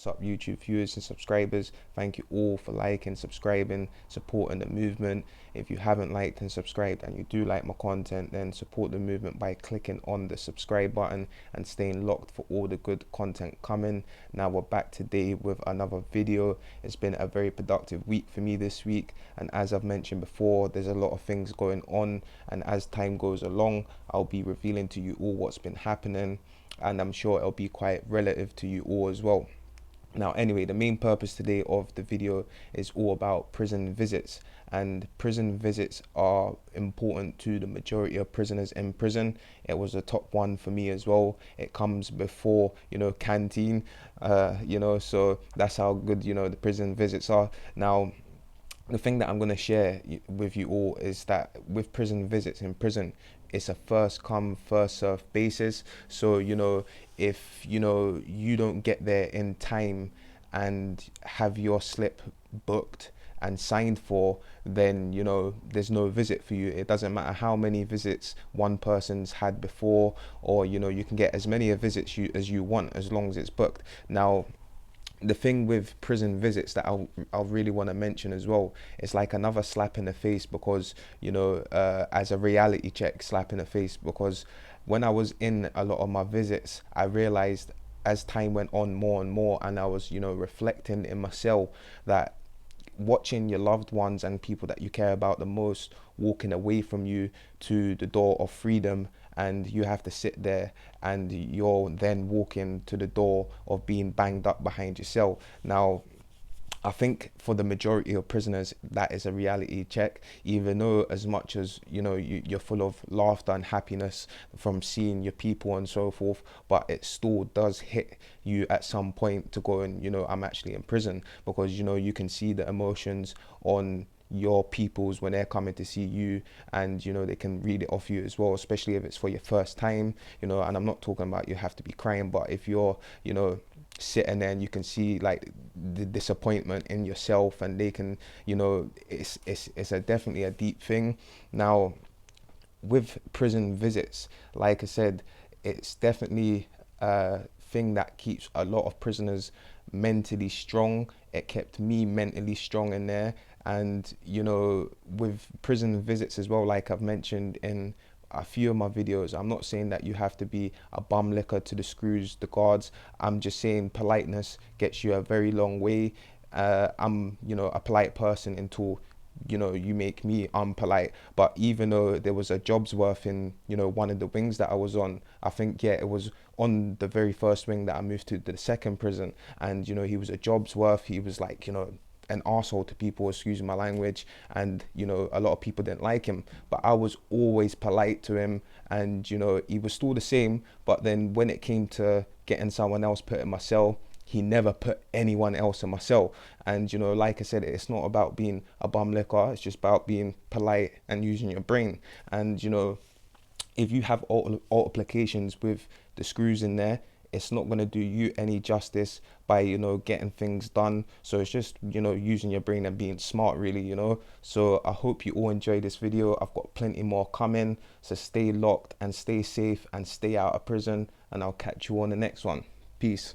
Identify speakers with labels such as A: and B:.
A: What's up, YouTube viewers and subscribers? Thank you all for liking, subscribing, supporting the movement. If you haven't liked and subscribed and you do like my content, then support the movement by clicking on the subscribe button and staying locked for all the good content coming. Now we're back today with another video. It's been a very productive week for me this week, and as I've mentioned before, there's a lot of things going on, and as time goes along, I'll be revealing to you all what's been happening, and I'm sure it'll be quite relative to you all as well. Now, anyway, the main purpose today of the video is all about prison visits, and prison visits are important to the majority of prisoners in prison. It was a top one for me as well. It comes before, canteen, so that's how good, the prison visits are. Now, the thing that I'm going to share with you all is that with prison visits in prison, it's a first come first serve basis. So if you don't get there in time and have your slip booked and signed for, then there's no visit for you. It doesn't matter how many visits one person's had before, or you can get as many visits as you want as long as it's booked. Now, the thing with prison visits that I'll really want to mention as well, it's like another slap in the face, because as a reality check, slap in the face, because when I was in a lot of my visits, I realized as time went on more and more, and I was reflecting in my cell, that watching your loved ones and people that you care about the most walking away from you to the door of freedom, and you have to sit there and you're then walking to the door of being banged up behind your cell. Now, I think for the majority of prisoners, that is a reality check, even though as much as you're full of laughter and happiness from seeing your people and so forth, but it still does hit you at some point to go and I'm actually in prison, because you can see the emotions on your peoples when they're coming to see you, and they can read it off you as well, especially if it's for your first time, and I'm not talking about you have to be crying, but if you're sitting there and you can see like the disappointment in yourself, and they can it's definitely a deep thing. Now, with prison visits, like I said, it's definitely a thing that keeps a lot of prisoners mentally strong. It kept me mentally strong in there. And with prison visits as well, like I've mentioned in a few of my videos, I'm not saying that you have to be a bum licker to the screws, the guards. I'm just saying politeness gets you a very long way. I'm a polite person until you make me unpolite. But even though there was a job's worth in one of the wings that I was on, I think it was on the very first wing that I moved to the second prison, and he was a job's worth. He was like an arsehole to people, excuse my language, and a lot of people didn't like him, but I was always polite to him, and he was still the same. But then when it came to getting someone else put in my cell, he never put anyone else in my cell. And like I said, it's not about being a bum licker, it's just about being polite and using your brain. And if you have altercations with the screws in there, it's not going to do you any justice by getting things done. So it's just using your brain and being smart, really. So I hope you all enjoy this video. I've got plenty more coming, so stay locked and stay safe and stay out of prison, and I'll catch you on the next one. Peace.